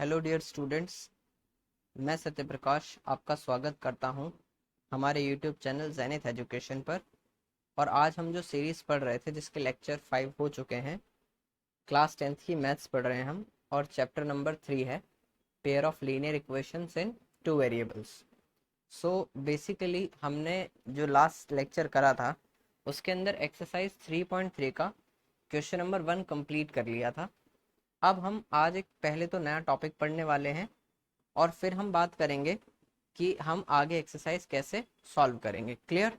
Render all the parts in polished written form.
Hello dear students, मैं सत्यप्रकाश आपका स्वागत करता हूं हमारे यूट्यूब चैनल ज़ेनिथ एजुकेशन पर। और आज हम जो सीरीज़ पढ़ रहे थे जिसके लेक्चर 5 हो चुके हैं, क्लास 10th की मैथ्स पढ़ रहे हैं हम, और चैप्टर नंबर 3 है pair of linear equations in two variables. So basically हमने जो लास्ट लेक्चर करा था उसके अंदर एक्सरसाइज 3.3 का क्वेश्चन नंबर 1 कंप्लीट कर लिया था। अब हम आज एक पहले तो नया टॉपिक पढ़ने वाले हैं और फिर हम बात करेंगे कि हम आगे एक्सरसाइज कैसे सॉल्व करेंगे। क्लियर?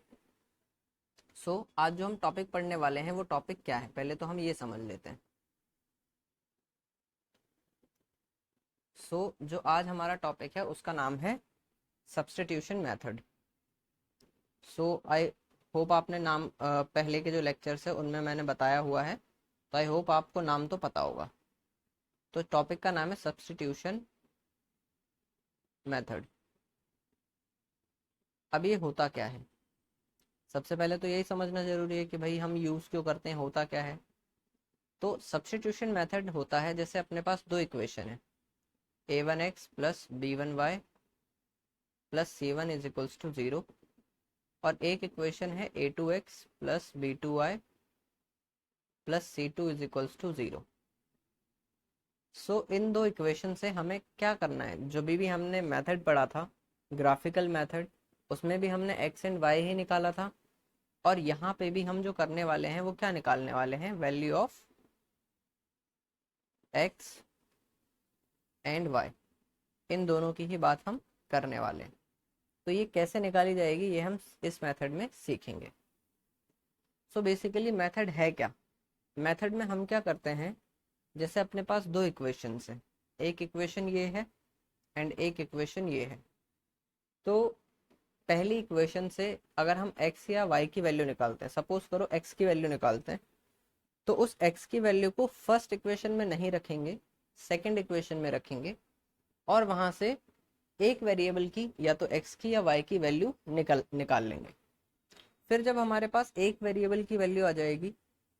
सो आज जो हम टॉपिक पढ़ने वाले हैं वो टॉपिक क्या है, पहले तो हम ये समझ लेते हैं। जो आज हमारा टॉपिक है उसका नाम है सब्स्टिट्यूशन मेथड। आई होप आपने नाम पहले के जो लेक्चर्स है उनमें मैंने बताया हुआ है, तो आई होप आपको नाम तो पता होगा। तो टॉपिक का नाम है सब्स्टिट्यूशन मेथड। अब ये होता क्या है, सबसे पहले तो यही समझना जरूरी है कि भाई हम यूज क्यों करते हैं, होता क्या है। तो सब्स्टिट्यूशन मेथड होता है जैसे अपने पास दो इक्वेशन है, a1x plus b1y plus c1 is equals to 0, और एक इक्वेशन है a2x plus b2y plus c2 is equals to 0। इन दो इक्वेशन से हमें क्या करना है, जो भी हमने मेथड पढ़ा था ग्राफिकल मेथड, उसमें भी हमने x एंड y ही निकाला था, और यहाँ पे भी हम जो करने वाले हैं वो क्या निकालने वाले हैं, वैल्यू ऑफ x एंड y, इन दोनों की ही बात हम करने वाले हैं। तो ये कैसे निकाली जाएगी ये हम इस मेथड में सीखेंगे। बेसिकली मेथड है क्या, मेथड में हम क्या करते हैं, जैसे अपने पास दो इक्वेशन है, एक इक्वेशन ये है एंड एक इक्वेशन ये है। तो पहली इक्वेशन से अगर हम x या y की वैल्यू निकालते हैं, सपोज करो x की वैल्यू निकालते हैं, तो उस x की वैल्यू को फर्स्ट इक्वेशन में नहीं रखेंगे, सेकंड इक्वेशन में रखेंगे, और वहां से एक वेरिएबल की या तो x की या y की वैल्यू निकाल लेंगे। फिर जब हमारे पास एक वेरिएबल की वैल्यू आ जाएगी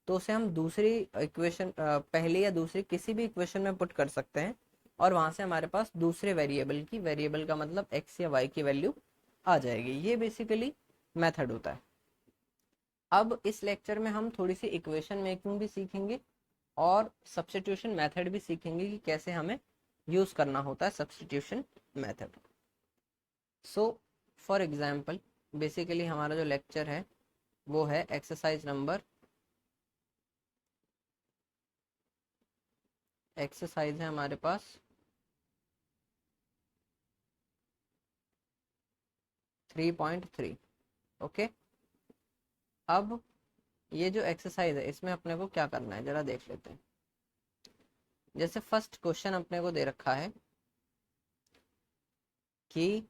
तो उसे हम दूसरी इक्वेशन, पहली या दूसरी किसी भी इक्वेशन में पुट कर सकते हैं, और वहां से हमारे पास दूसरे वेरिएबल की, वेरिएबल का मतलब x या y की वैल्यू आ जाएगी। ये बेसिकली मेथड होता है। अब इस लेक्चर में हम थोड़ी सी इक्वेशन मेकिंग भी सीखेंगे और सब्स्टिट्यूशन मेथड भी सीखेंगे कि कैसे हमें यूज करना होता है substitution method. For example basically हमारा जो लेक्चर है वो है एक्सरसाइज नंबर, एक्सरसाइज है हमारे पास 3.3। ओके, अब ये जो एक्सरसाइज है इसमें अपने को क्या करना है जरा देख लेते हैं। जैसे फर्स्ट क्वेश्चन अपने को दे रखा है कि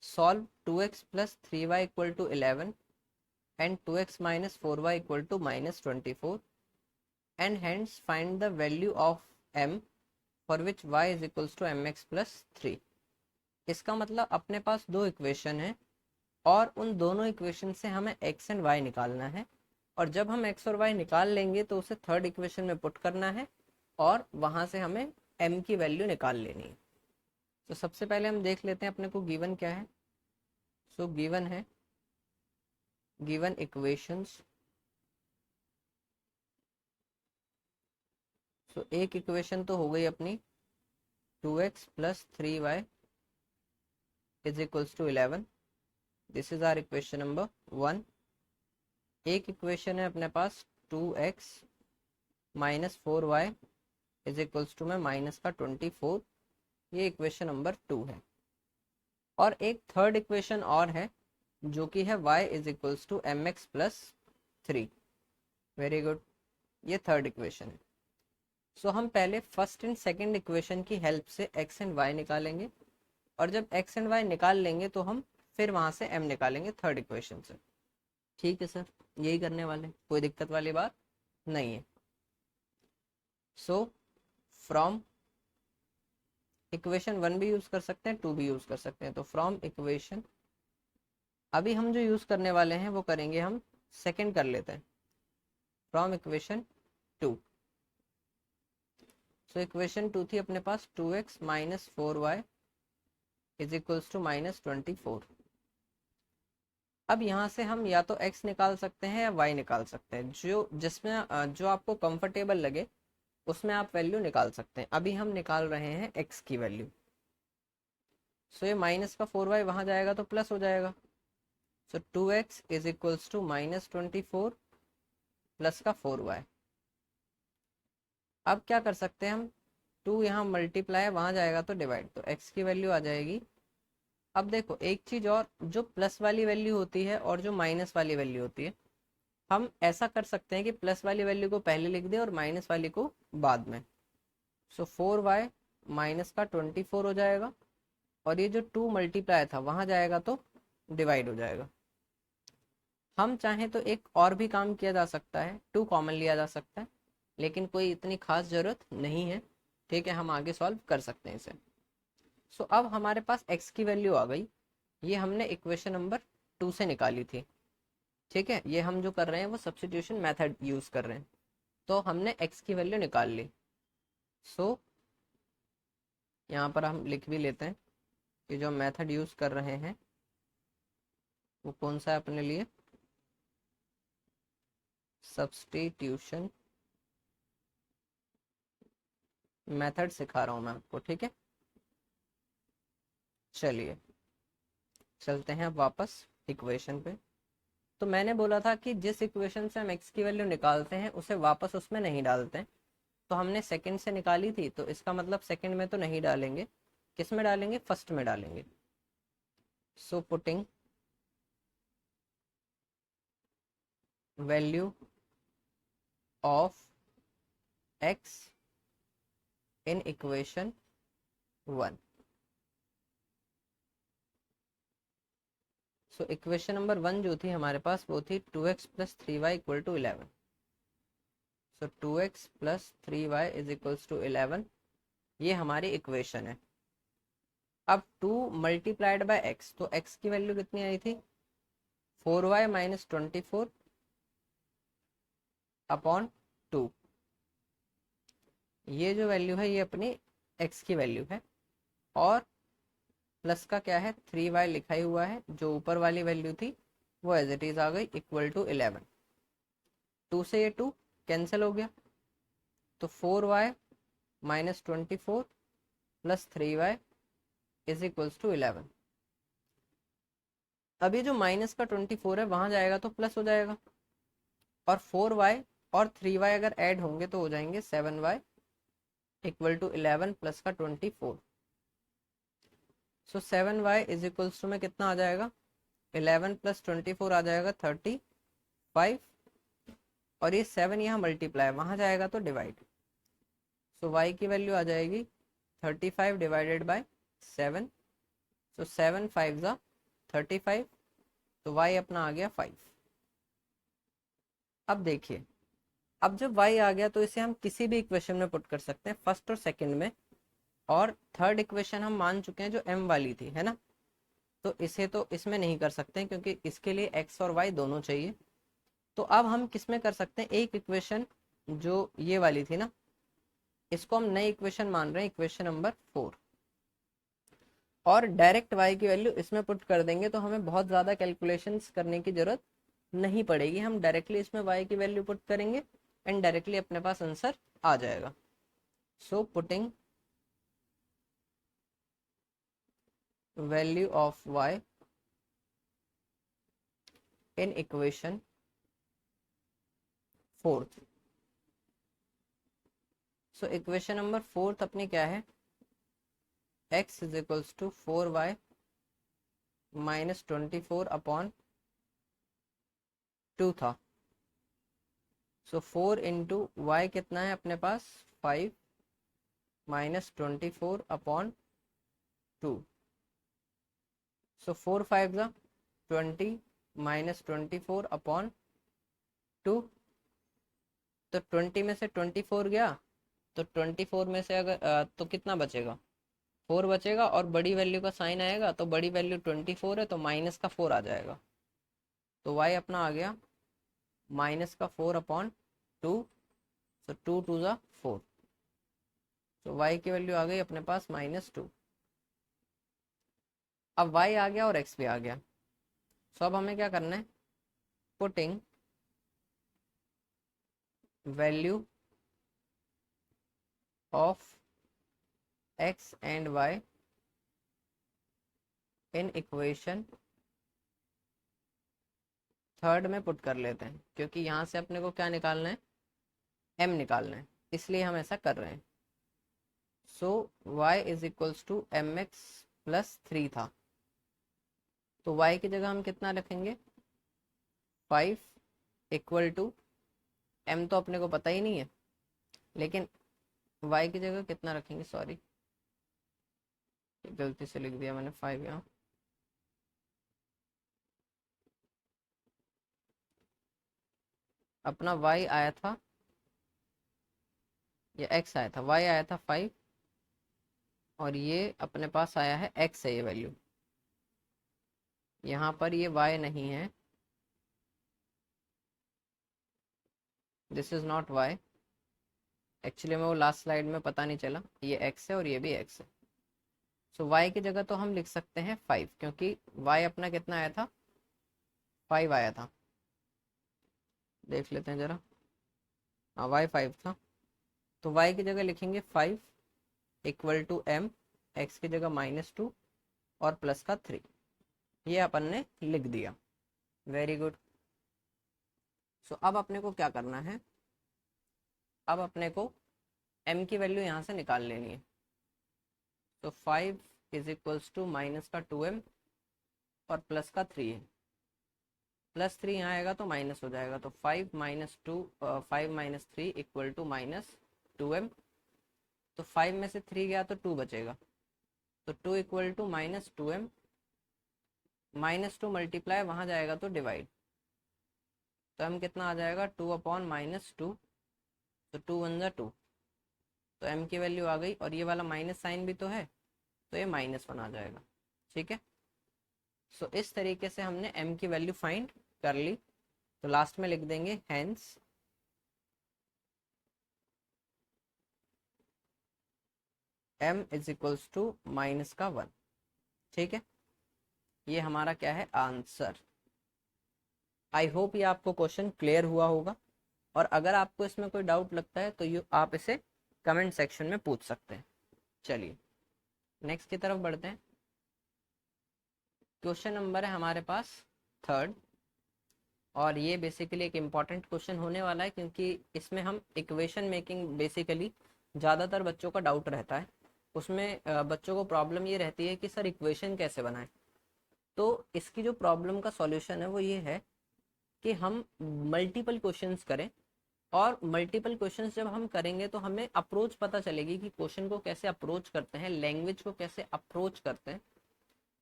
solve 2x plus 3y equal to 11 and 2x minus 4y equal to minus 24 and hence find the value of m for which y is equals to mx plus 3। इसका मतलब अपने पास दो इक्वेशन है और उन दोनों इक्वेशन से हमें x एंड y निकालना है, और जब हम x और y निकाल लेंगे तो उसे थर्ड इक्वेशन में पुट करना है और वहां से हमें m की वैल्यू निकाल लेनी है। तो सबसे पहले हम देख लेते हैं अपने को गिवन क्या है। गिवन है, गिवन इक्वेशंस। एक इक्वेशन तो हो गई अपनी 2x plus 3y is equals to 11, this is our equation number 1। एक इक्वेशन है अपने पास 2x minus 4y is equals to में माइनस का 24, ये इक्वेशन नंबर 2 है। और एक थर्ड इक्वेशन और है जो कि है y is equals to M X plus 3। Very good, ये थर्ड इक्वेशन है। हम पहले फर्स्ट एंड सेकंड इक्वेशन की हेल्प से x एंड y निकालेंगे, और जब x एंड y निकाल लेंगे तो हम फिर वहां से m निकालेंगे थर्ड इक्वेशन से। ठीक है सर, यही करने वाले, कोई दिक्कत वाली बात नहीं है। फ्रॉम इक्वेशन 1 भी यूज कर सकते हैं, 2 भी यूज कर सकते हैं। तो फ्रॉम इक्वेशन, अभी हम जो यूज करने वाले हैं वो करेंगे हम सेकंड कर लेते हैं, फ्रॉम इक्वेशन 2। सो इक्वेशन 2 थी अपने पास 2x minus 4y is equals to minus 24। अब यहाँ से हम या तो x निकाल सकते हैं या y निकाल सकते हैं, जो जिसमें जो आपको कंफर्टेबल लगे उसमें आप वैल्यू निकाल सकते हैं। अभी हम निकाल रहे हैं x की वैल्यू। सो ये माइनस का 4y वहां जाएगा तो प्लस हो जाएगा। So 2x is equals to minus 24 plus का 4y। अब क्या कर सकते हैं हम, 2 यहाँ मल्टीप्लाई वहां जाएगा तो डिवाइड, तो x की वैल्यू आ जाएगी। अब देखो एक चीज और, जो प्लस वाली वैल्यू होती है और जो माइनस वाली वैल्यू होती है, हम ऐसा कर सकते हैं कि प्लस वाली वैल्यू को पहले लिख दें और माइनस वाली को बाद में। सो 4y माइनस का 24 हो जाएगा, और ये जो 2 मल्टीप्लाई था वहां जाएगा तो डिवाइड हो जाएगा। हम चाहें तो एक और भी काम किया जा सकता है, 2 कॉमन लिया जा सकता है, लेकिन कोई इतनी खास जरूरत नहीं है। ठीक है, हम आगे सॉल्व कर सकते हैं इसे। सो अब हमारे पास x की वैल्यू आ गई, ये हमने इक्वेशन नंबर 2 से निकाली थी। ठीक है, ये हम जो कर रहे हैं वो सब्स्टिट्यूशन मेथड यूज कर रहे हैं, तो हमने x की वैल्यू निकाल ली। सो यहाँ पर हम लिख भी लेते हैं कि जो मेथड यूज कर रहे हैं वो कौन सा है अपने लिए, सब्स्टिट्यूशन मेथड सिखा रहा हूं मैं आपको। ठीक है, चलिए चलते हैं अब वापस इक्वेशन पे। तो मैंने बोला था कि जिस इक्वेशन से हम x की वैल्यू निकालते हैं उसे वापस उसमें नहीं डालते हैं। तो हमने सेकंड से निकाली थी, तो इसका मतलब सेकंड में तो नहीं डालेंगे, किस में डालेंगे, फर्स्ट में डालेंगे। So putting value of x in equation 1। So equation number 1 जो थी हमारे पास वो थी 2x plus 3y equal to 11। So 2x plus 3y is equals to 11, ये हमारी इक्वेशन है। अब 2 मल्टीप्लाइड बाय x, तो x की वैल्यू कितनी आई थी, 4y माइनस 24 अपॉन 2। ये जो वैल्यू है ये अपनी x की वैल्यू है, और प्लस का क्या है, 3y लिखा ही हुआ है, जो ऊपर वाली वैल्यू थी वो एज इट इज आ गई इक्वल टू 11। 2 से ये 2 कैंसिल हो गया, तो 4y minus 24 plus 3y is equals to 11। अभी जो माइनस का 24 है वहां जाएगा तो प्लस हो जाएगा, और 4y और 3y अगर ऐड होंगे तो हो जाएंगे 7y इक्वल टू 11 प्लस का 24। सो 7y इज इक्वल्स टू में कितना आ जाएगा, 11 प्लस 24 आ जाएगा 35, और ये 7 यहाँ मल्टीप्लाई वहां जाएगा तो डिवाइड। सो y की वैल्यू आ जाएगी 35 डिवाइडेड बाय 7। सो 7 5 ज़ा 35, तो y अपना आ गया 5। अब देखिए, अब जब y आ गया तो इसे हम किसी भी इक्वेशन में पुट कर सकते हैं, फर्स्ट और सेकंड में, और थर्ड इक्वेशन हम मान चुके हैं जो m वाली थी, है ना। तो इसे तो इसमें नहीं कर सकते हैं क्योंकि इसके लिए x और y दोनों चाहिए। तो अब हम किस में कर सकते हैं, एक इक्वेशन जो ये वाली थी ना, इसको हम नई इक्वेशन मान रहे हैं, इक्वेशन नंबर 4, और डायरेक्ट y की वैल्यू इसमें पुट कर देंगे तो हमें बहुत ज़्यादा कैलकुलेशंस करने की ज़रूरत नहीं पड़ेगी। हम डायरेक्टली इसमें y की वैल्यू पुट करेंगे एंड डायरेक्टली अपने पास आंसर आ जाएगा। So putting value of y in equation 4। So equation number 4 अपनी क्या है, x is equals to 4y minus 24 upon 2 था। सो 4 इंटू वाई कितना है अपने पास, 5 माइनस 24 अपॉन 2। सो 4 5 ज़ा 20 माइनस 24 अपॉन 2। तो 20 में से 24 गया, तो 24 में से अगर तो कितना बचेगा, 4 बचेगा, और बड़ी वैल्यू का साइन आएगा तो बड़ी वैल्यू 24 है तो माइनस का 4 आ जाएगा। तो y अपना आ गया माइनस का 4 अपॉन 2। सो 2 2 ज़ा 4। तो y की वैल्यू आ गई अपने पास -2। अब y आ गया और x भी आ गया। सो अब हमें क्या करना है, पुटिंग वैल्यू ऑफ x एंड y इन इक्वेशन थर्ड में पुट कर लेते हैं, क्योंकि यहाँ से अपने को क्या निकालना है, m निकालना है, इसलिए हम ऐसा कर रहे हैं। So y is equals to M X plus 3 था, तो y की जगह हम कितना रखेंगे, 5 इक्वल टू m तो अपने को पता ही नहीं है, लेकिन y की जगह कितना रखेंगे, सॉरी गलती से लिख दिया मैंने 5 यहाँ। अपना y आया था, ये x आया था, y आया था 5 और ये अपने पास आया है x है, ये वैल्यू यहाँ पर ये y नहीं है, this is not y। Actually में वो लास्ट स्लाइड में पता नहीं चला, ये x है और ये भी x है। सो y की जगह तो हम लिख सकते हैं 5, क्योंकि y अपना कितना आया था, 5 आया था। देख लेते हैं जरा, हाँ y 5 था, तो y की जगह लिखेंगे 5 इक्वल टू m, x की जगह -2 और प्लस का 3, ये अपन ने लिख दिया। Very good. सो अब अपने को क्या करना है, अब अपने को m की वैल्यू यहाँ से निकाल लेनी है। तो 5 इज इक्वल्स टू माइनस का 2m और प्लस का 3 है, +3 यहाँ आएगा तो माइनस हो जाएगा, तो 5 - 2 5 - 3 इक्वल टू -2m। तो 5 में से 3 गया तो 2 बचेगा, तो 2 इक्वल टू -2m, -2 मल्टीप्लाई वहाँ जाएगा तो डिवाइड, तो m कितना आ जाएगा 2/-2, तो 2 × 1 = 2, तो m की वैल्यू आ गई, और ये वाला माइनस साइन भी तो है, तो ये -1 आ जाएगा। ठीक है, सो इस तरीके से हमने m की वैल्यू फाइंड कर ली। तो लास्ट में लिख देंगे hence m is equals to -1। ठीक है, ये हमारा क्या है, आंसर। आई होप ये आपको क्वेश्चन क्लियर हुआ होगा, और अगर आपको इसमें कोई डाउट लगता है तो आप इसे कमेंट सेक्शन में पूछ सकते हैं। चलिए नेक्स्ट की तरफ बढ़ते हैं। क्वेश्चन नंबर है हमारे पास थर्ड, और ये बेसिकली एक इम्पॉर्टेंट क्वेश्चन होने वाला है, क्योंकि इसमें हम इक्वेशन मेकिंग बेसिकली ज़्यादातर बच्चों का डाउट रहता है। उसमें बच्चों को प्रॉब्लम ये रहती है कि सर इक्वेशन कैसे बनाएं। तो इसकी जो प्रॉब्लम का सॉल्यूशन है वो ये है कि हम मल्टीपल क्वेश्चंस करें, और मल्टीपल क्वेश्चंस जब हम करेंगे तो हमें अप्रोच पता चलेगी कि क्वेश्चन को कैसे अप्रोच करते हैं, लैंग्वेज को कैसे अप्रोच करते हैं,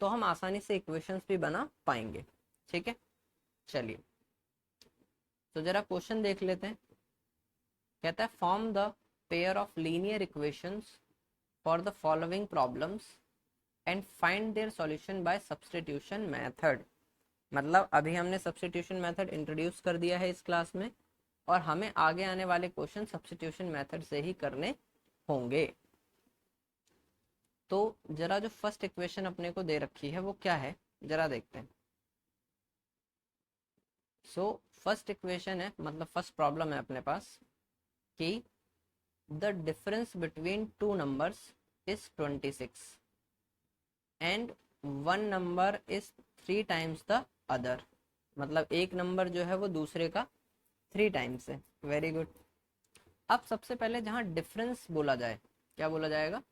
तो हम आसानी से इक्वेशंस भी बना पाएंगे। ठीक है, चलिए तो जरा क्वेश्चन देख लेते हैं। कहता है form the pair of linear equations for the following problems and find their solution bye substitution method. मतलब अभी हमने सब्स्टिट्यूशन मेथड इंट्रोड्यूस कर दिया है इस क्लास में, और हमें आगे आने वाले क्वेश्चन सब्स्टिट्यूशन मेथड से ही करने होंगे। तो जरा जो फर्स्ट इक्वेशन अपने को दे रखी है वो क्या है, जरा देखते हैं। सो फर्स्ट इक्वेशन है, मतलब फर्स्ट प्रॉब्लम है अपने पास कि the difference between two numbers is 26 and one number is 3 times the other. मतलब एक नंबर जो है वो दूसरे का 3 टाइम्स है। Very good. अब सबसे पहले जहाँ डिफरेंस बोला जाए, क्या बोला जाएगा,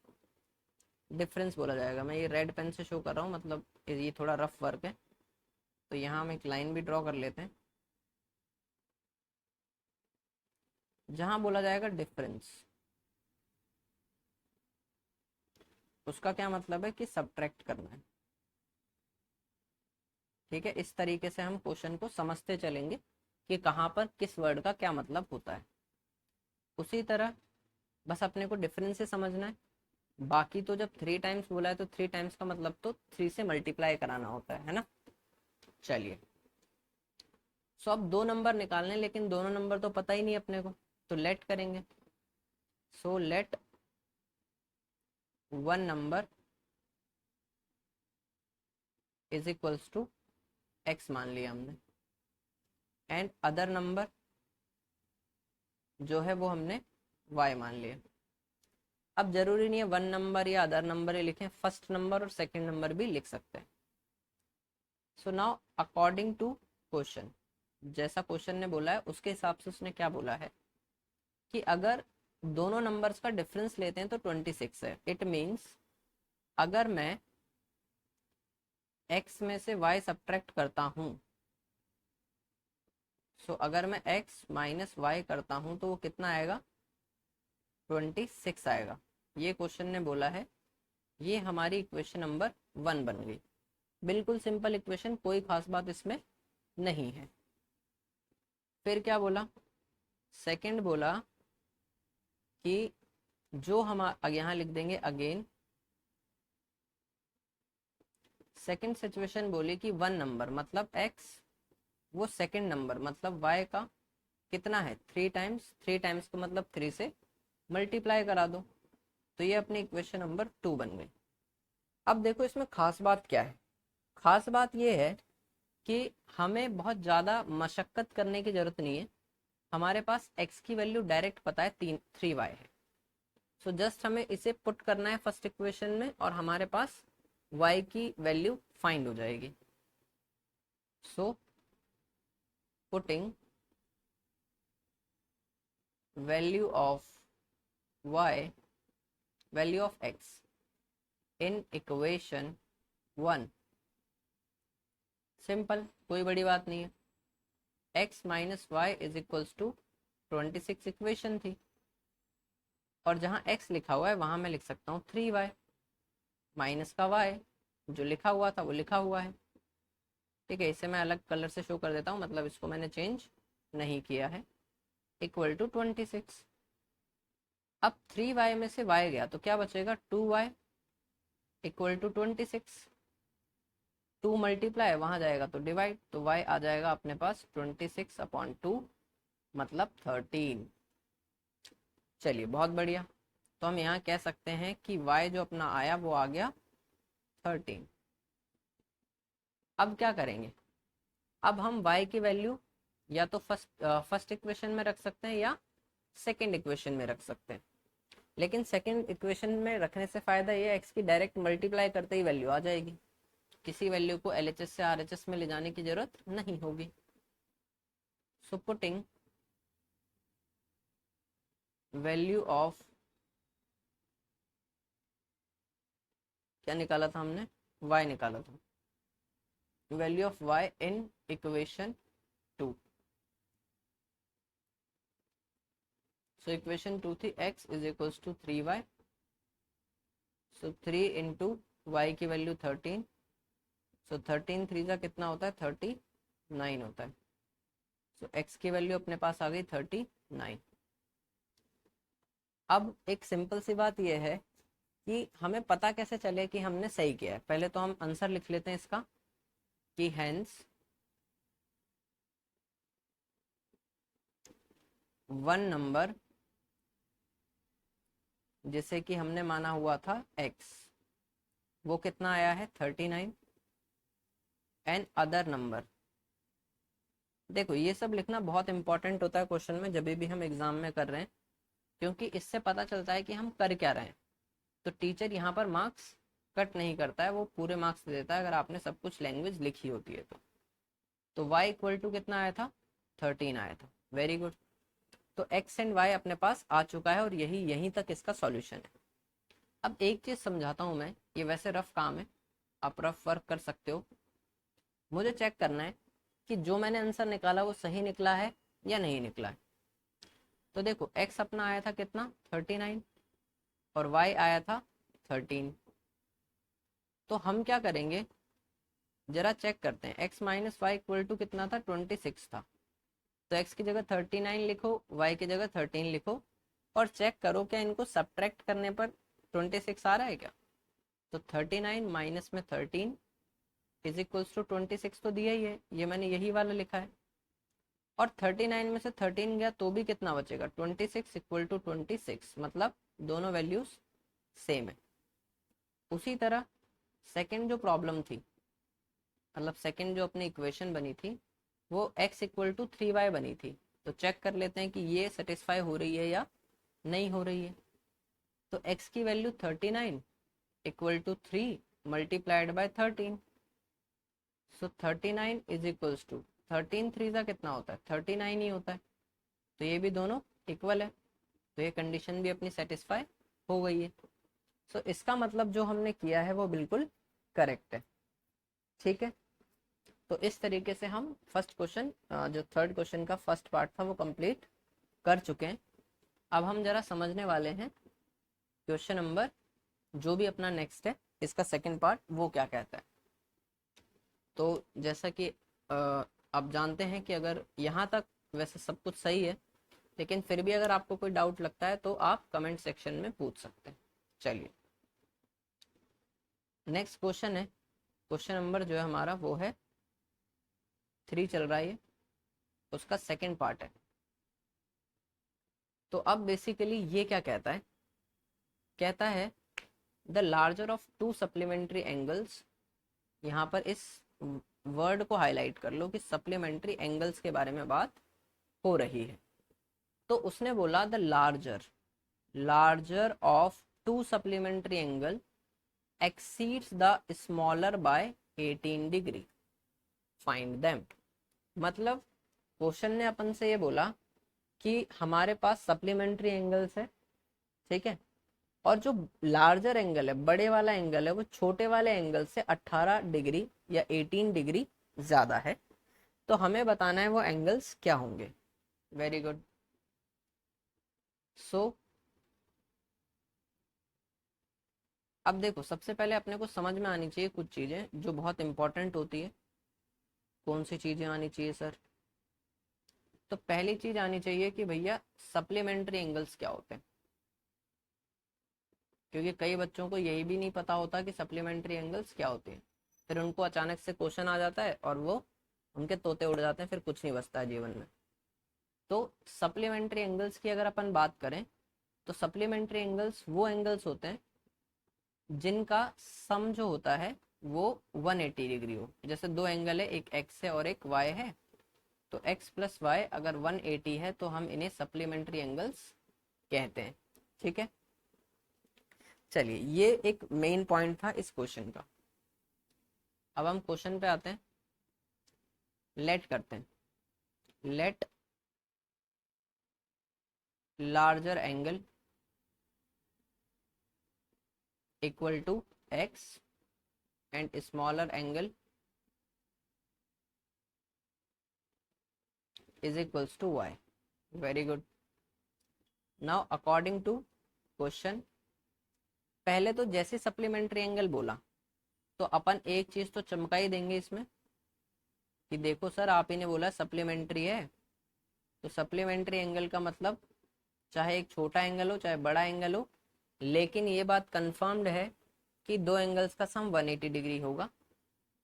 डिफरेंस बोला जाएगा। मैं ये रेड पेन से शो कर रहा हूँ, मतलब ये थोड़ा रफ वर्क है, तो यहाँ हम एक लाइन भी ड्रॉ कर लेते हैं। जहाँ बोला जाएगा डिफरेंस, उसका क्या मतलब है कि सब्ट्रैक्ट करना है। ठीक है, इस तरीके से हम क्वेश्चन को समझते चलेंगे कि कहाँ पर किस वर्ड का क्या मतलब होता है। उसी तरह बस अपने को डिफरेंस से समझना है। बाकी तो जब 3 टाइम्स बोला है तो 3 टाइम्स का मतलब तो 3 से मल्टीप्लाई कराना होता है ना। चलिए, सो अब 2 नंबर निकालने, लेकिन दोनों नंबर तो पता ही नहीं अपने को, तो लेट करेंगे। So let one number is equals to X मान लिया हमने, एंड अदर नंबर जो है वो हमने वाई मान लिया। अब जरूरी नहीं है वन नंबर या अदर नंबर ही लिखें, फर्स्ट नंबर और सेकंड नंबर भी लिख सकते हैं। So now according to question, जैसा क्वेश्चन ने बोला है उसके हिसाब से उसने क्या बोला है कि अगर दोनों नंबर्स का डिफरेंस लेते हैं तो 26 है। इट मीन्स अगर मैं x में से y सब्ट्रैक्ट करता हूं, अगर मैं x माइनस वाई करता हूं तो वो कितना आएगा, 26 आएगा। ये क्वेश्चन ने बोला है, ये हमारी इक्वेशन नंबर 1 बन गई। बिल्कुल सिंपल इक्वेशन, कोई खास बात इसमें नहीं है। फिर क्या बोला, सेकंड बोला कि जो हम यहाँ लिख देंगे अगेन, सेकंड सिचुएशन बोली कि वन नंबर मतलब x, वो सेकंड नंबर मतलब y का कितना है 3 टाइम्स, 3 टाइम्स का मतलब 3 से मल्टीप्लाई करा दो, तो ये अपनी इक्वेशन नंबर 2 बन गई। अब देखो इसमें खास बात क्या है, खास बात ये है कि हमें बहुत ज़्यादा मशक्क़त करने की ज़रूरत नहीं है, हमारे पास x की वैल्यू डायरेक्ट पता है 3y है। सो जस्ट हमें इसे पुट करना है फर्स्ट इक्वेशन में और हमारे पास y की वैल्यू फाइंड हो जाएगी। So putting value of y, value of x in equation 1, simple, कोई बड़ी बात नहीं है। x minus Y is equals to 26 equation थी, और जहां x लिखा हुआ है वहां मैं लिख सकता हूँ 3y माइनस का y, जो लिखा हुआ था वो लिखा हुआ है। ठीक है, इसे मैं अलग कलर से शो कर देता हूँ, मतलब इसको मैंने चेंज नहीं किया है, इक्वल टू 26। अब 3y में से y गया तो क्या बचेगा, 2y इक्वल टू 26। 2 मल्टीप्लाई वहां जाएगा तो डिवाइड, तो y आ जाएगा अपने पास 26/2 मतलब 13। चलिए बहुत बढ़िया, तो हम यहाँ कह सकते हैं कि y जो अपना आया वो आ गया 13। अब क्या करेंगे, अब हम y की वैल्यू या तो फर्स्ट इक्वेशन में रख सकते हैं या सेकंड इक्वेशन में रख सकते हैं, लेकिन सेकंड इक्वेशन में रखने से फायदा ये है x की डायरेक्ट मल्टीप्लाई करते ही वैल्यू आ जाएगी, किसी वैल्यू को LHS से RHS में ले जाने की जरूरत नहीं होगी। सो पुटिंग वैल्यू ऑफ, क्या निकाला था हमने, y निकाला था, value of y in equation 2। So equation 2 थी x is equals to 3y, so 3 into Y की वैल्यू 13, सो 13 3 का कितना होता है 39 होता है। सो x की वैल्यू अपने पास आ गई 39। अब एक सिंपल सी बात यह है कि हमें पता कैसे चले कि हमने सही किया है। पहले तो हम आंसर लिख लेते हैं इसका कि हेंस वन नंबर जिसे कि हमने माना हुआ था x, वो कितना आया है 39, एंड अदर नंबर। देखो ये सब लिखना बहुत इंपॉर्टेंट होता है क्वेश्चन में जब भी हम एग्जाम में कर रहे हैं, क्योंकि इससे पता चलता है कि हम कर क्या रहे हैं। तो टीचर यहाँ पर मार्क्स कट नहीं करता है, वो पूरे मार्क्स दे देता है अगर आपने सब कुछ लैंग्वेज लिखी होती है तो y इक्वल टू कितना आया था 13 आया था, वेरी गुड। तो x एंड y अपने पास आ चुका है और यहीं तक इसका सॉल्यूशन है। अब एक चीज समझाता हूँ मैं, ये वैसे रफ काम है, आप रफ वर्क कर सकते हो। मुझे चेक करना है कि जो मैंने आंसर निकाला वो सही निकला है या नहीं निकला है। तो देखो x अपना आया था कितना 39 और y आया था 13। तो हम क्या करेंगे, जरा चेक करते हैं। x minus Y equal to कितना था 26 था, तो x की जगह 39 लिखो, y की जगह 13 लिखो, और चेक करो क्या इनको सब्ट्रैक्ट करने पर 26 आ रहा है क्या। तो 39 माइनस में 13 इज इक्वल्स टू 26 तो दिया ही है, ये मैंने यही वाला लिखा है। और 39 में से 13 गया तो भी कितना बचेगा 26 इक्वल टू 26, मतलब दोनों वैल्यूज सेम है। उसी तरह सेकंड जो प्रॉब्लम थी, मतलब सेकंड जो अपनी इक्वेशन बनी थी वो x इक्वल टू 3y बनी थी। तो चेक कर लेते हैं कि ये सेटिस्फाई हो रही है या नहीं हो रही है। तो x की value 39 equal to 3 multiplied by 13। So 39 is equals to 13 3 का कितना होता है, 39 ही होता है। तो ये भी दोनों इक्वल है, तो ये कंडीशन भी अपनी सेटिस्फाई हो गई है। सो इसका मतलब जो हमने किया है वो बिल्कुल करेक्ट है। ठीक है, तो इस तरीके से हम फर्स्ट क्वेश्चन, जो थर्ड क्वेश्चन का फर्स्ट पार्ट था वो कंप्लीट कर चुके हैं। अब हम जरा समझने वाले हैं क्वेश्चन नंबर जो भी अपना नेक्स्ट है, इसका सेकंड पार्ट वो क्या कहता है। तो जैसा कि आप जानते हैं कि अगर यहाँ तक वैसे सब कुछ सही है, लेकिन फिर भी अगर आपको कोई डाउट लगता है तो आप कमेंट सेक्शन में पूछ सकते हैं। चलिए नेक्स्ट क्वेश्चन है, क्वेश्चन नंबर जो है हमारा वो है 3 चल रहा है, उसका सेकंड पार्ट है। तो अब बेसिकली ये क्या कहता है, कहता है the larger of to supplementary angles. यहाँ पर इस वर्ड को हाईलाइट कर लो कि सप्लीमेंट्री एंगल्स के बारे में बात हो रही है। तो उसने बोला the larger of to supplementary angle exceeds the smaller by 18 degree, find them. मतलब क्वेश्चन ने अपन से ये बोला कि हमारे पास सप्लीमेंट्री एंगल्स है, ठीक है, और जो लार्जर एंगल है, बड़े वाला एंगल है, वो छोटे वाले एंगल से 18 डिग्री या 18 डिग्री ज्यादा है। तो हमें बताना है वो एंगल्स क्या होंगे। Very good. सो अब देखो, सबसे पहले अपने को समझ में आनी चाहिए कुछ चीजें जो बहुत इंपॉर्टेंट होती है। कौन सी चीजें आनी चाहिए सर? तो पहली चीज आनी चाहिए कि भैया सप्लीमेंट्री एंगल्स क्या होते हैं, क्योंकि कई बच्चों को यही भी नहीं पता होता कि सप्लीमेंट्री एंगल्स क्या होते हैं। फिर उनको अचानक से क्वेश्चन आ जाता है और वो उनके तोते उड़ जाते हैं, फिर कुछ नहीं बचता है जीवन में। तो सप्लीमेंट्री एंगल्स की अगर अपन बात करें तो सप्लीमेंट्री एंगल्स वो एंगल्स होते हैं जिनका सम जो होता है वो 180 डिग्री हो। जैसे दो एंगल है, एक एक्स है और एक वाई है, तो x प्लस वाई अगर 180 है तो हम इन्हें सप्लीमेंट्री एंगल्स कहते हैं। ठीक है, चलिए ये एक मेन पॉइंट था इस क्वेश्चन का। अब हम क्वेश्चन पे आते हैं, लेट करते हैं। Let larger angle equal to x and smaller angle is equals to y। Very good. Now according to question, पहले तो जैसे सप्लीमेंट्री एंगल बोला तो अपन एक चीज तो चमका ही देंगे इसमें कि देखो सर आप ही ने बोला सप्लीमेंट्री है, तो सप्लीमेंट्री एंगल का मतलब चाहे एक छोटा एंगल हो चाहे बड़ा एंगल हो, लेकिन ये बात कंफर्म्ड है कि दो एंगल्स का सम 180 डिग्री होगा।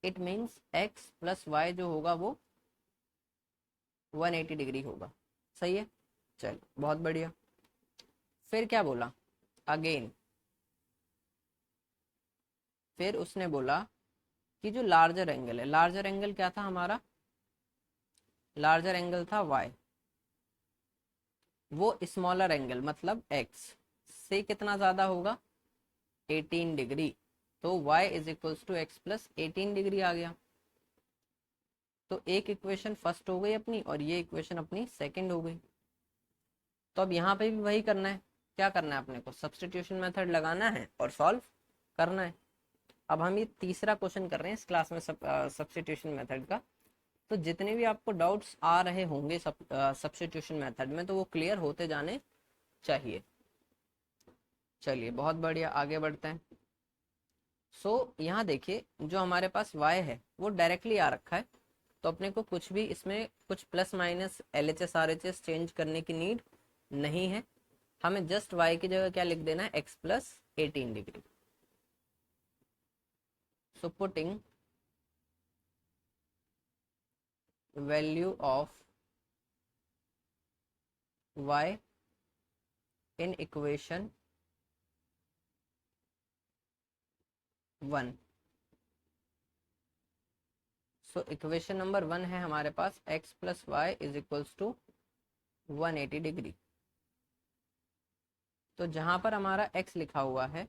It means x plus Y जो होगा वो 180 डिग्री होगा। सही है, चल बहुत बढ़िया। फिर क्या बोला अगेन, फिर उसने बोला कि जो लार्जर एंगल है, लार्जर एंगल क्या था हमारा, लार्जर एंगल था y, वो स्मॉलर एंगल मतलब x से कितना ज्यादा होगा, 18 डिग्री। तो y is equals to x plus 18 degree आ गया। तो एक इक्वेशन फर्स्ट हो गई अपनी और ये इक्वेशन अपनी सेकंड हो गई। तो अब यहाँ पे भी वही करना है। क्या करना है अपने को, सब्स्टिट्यूशन मेथड लगाना है और सॉल्व करना है। अब हम ये तीसरा क्वेश्चन कर रहे हैं इस क्लास में सब्स्टिट्यूशन मेथड का। तो जितने भी आपको डाउट्स आ रहे होंगे सब्स्टिट्यूशन मेथड में, तो वो क्लियर होते जाने चाहिए। चलिए बहुत बढ़िया, आगे बढ़ते हैं। यहाँ देखिए जो हमारे पास y है वो डायरेक्टली आ रखा है, तो अपने को कुछ भी इसमें कुछ plus minus LHS RHS change करने की नीड नहीं है। हमें जस्ट y की जगह क्या लिख देना है, x plus 18 degree. So putting value of y in equation 1। So equation number 1 है हमारे पास x plus Y is equals to 180 degree. तो जहां पर हमारा x लिखा हुआ है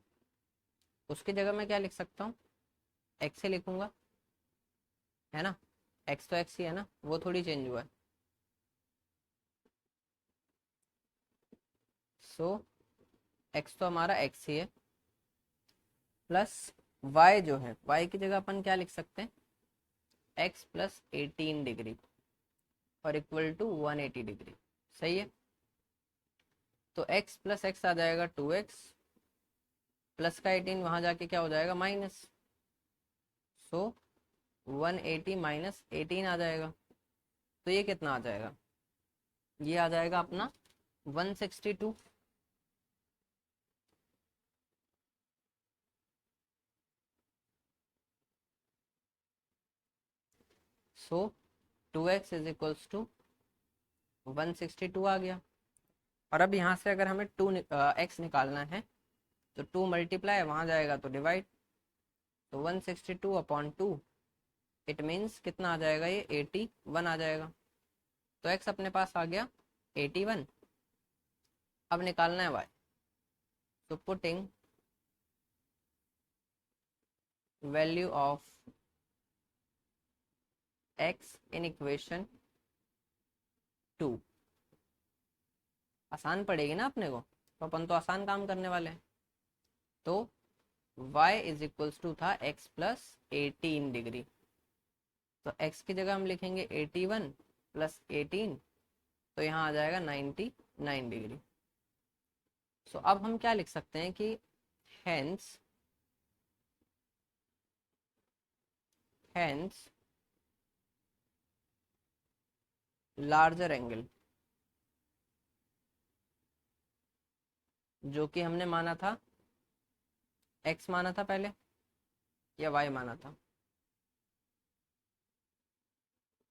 उसकी जगह मैं क्या लिख सकता हूँ, x ही लिखूंगा, है ना। x तो x ही है ना, वो थोड़ी चेंज हुआ है। सो x तो हमारा x ही है, प्लस y जो है, y की जगह अपन क्या लिख सकते हैं, x प्लस 18 डिग्री और इक्वल टू 180 डिग्री। सही है। तो x प्लस एक्स आ जाएगा 2x, प्लस का 18 वहां जाके क्या हो जाएगा, माइनस। सो 180 माइनस 18 आ जाएगा। तो ये कितना आ जाएगा, ये आ जाएगा अपना 162। सो 2x इज इक्वल्स टू 162 आ गया। और अब यहाँ से अगर हमें x निकालना है तो 2 मल्टीप्लाई वहाँ जाएगा तो डिवाइड, तो 162 अपॉन 2, इट मीन्स कितना आ जाएगा, ये 81 आ जाएगा। तो x अपने पास आ गया 81। अब निकालना है y। तो putting value of x in equation 2, आसान पड़ेगी ना अपने को, तो अपन तो आसान काम करने वाले हैं। तो y इज इक्वल्स टू था x प्लस 18 डिग्री। तो x की जगह हम लिखेंगे 81 प्लस 18, तो यहाँ आ जाएगा 99 डिग्री। सो अब हम क्या लिख सकते हैं कि हेंस लार्जर एंगल, जो कि हमने माना था x माना था पहले या y माना था,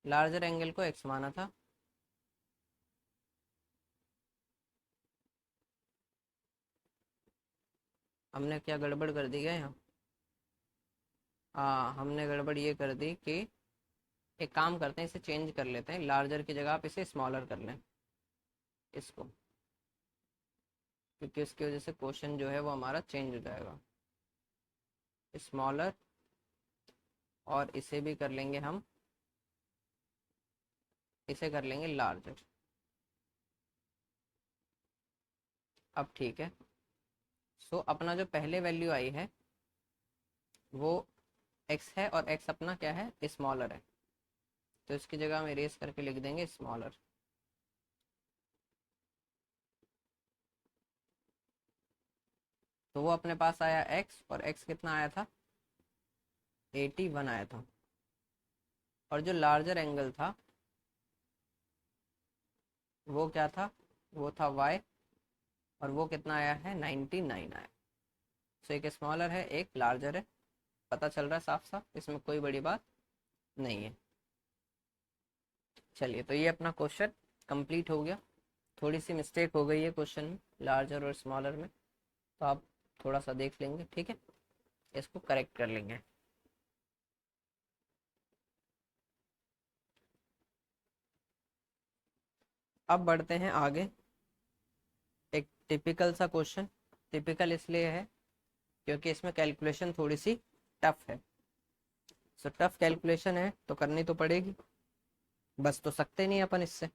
लार्जर एंगल को x माना था। हमने क्या गड़बड़ कर दी है यहाँ, हाँ हमने गड़बड़ ये कर दी कि एक काम करते हैं, इसे चेंज कर लेते हैं, लार्जर की जगह आप इसे स्मॉलर कर लें इसको, क्योंकि इसकी वजह से क्वेश्चन जो है वो हमारा चेंज हो जाएगा। स्मॉलर, और इसे भी कर लेंगे हम, इसे कर लेंगे लार्जर। अब ठीक है। सो अपना जो पहले वैल्यू आई है वो x है और x अपना क्या है, स्मॉलर है। तो इसकी जगह हम इरेज करके लिख देंगे स्मॉलर। तो वो अपने पास आया x, और x कितना आया था, 81 आया था। और जो लार्जर एंगल था वो क्या था, वो था y, और वो कितना आया है, 99 आया। सो एक स्मॉलर है एक लार्जर है, पता चल रहा है साफ साफ, इसमें कोई बड़ी बात नहीं है। चलिए, तो ये अपना क्वेश्चन कंप्लीट हो गया। थोड़ी सी मिस्टेक हो गई है क्वेश्चन में, लार्जर और स्मॉलर में, तो आप थोड़ा सा देख लेंगे, ठीक है, इसको करेक्ट कर लेंगे। अब बढ़ते हैं आगे। एक टिपिकल सा क्वेश्चन, टिपिकल इसलिए है क्योंकि इसमें कैलकुलेशन थोड़ी सी टफ है। सो टफ कैलकुलेशन है तो करनी तो पड़ेगी, बस तो सकते नहीं अपन इससे।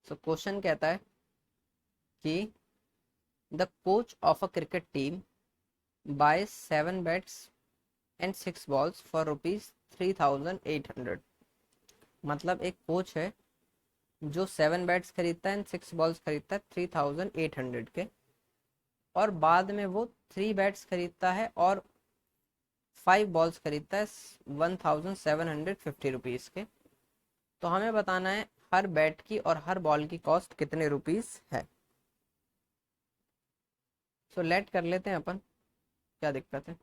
सो क्वेश्चन कहता है कि the coach of a cricket team buys 7 bats and 6 balls for rupees 3800। मतलब एक कोच है जो 7 बैट्स खरीदता है एंड 6 बॉल्स खरीदता है 3800 के, और बाद में वो 3 बैट्स खरीदता है और 5 बॉल्स खरीदता है 1750 रुपीज़ के। तो हमें बताना है हर बैट की और हर बॉल की कॉस्ट कितने रुपीस है। सो लेट कर लेते हैं अपन, क्या दिक्कत है।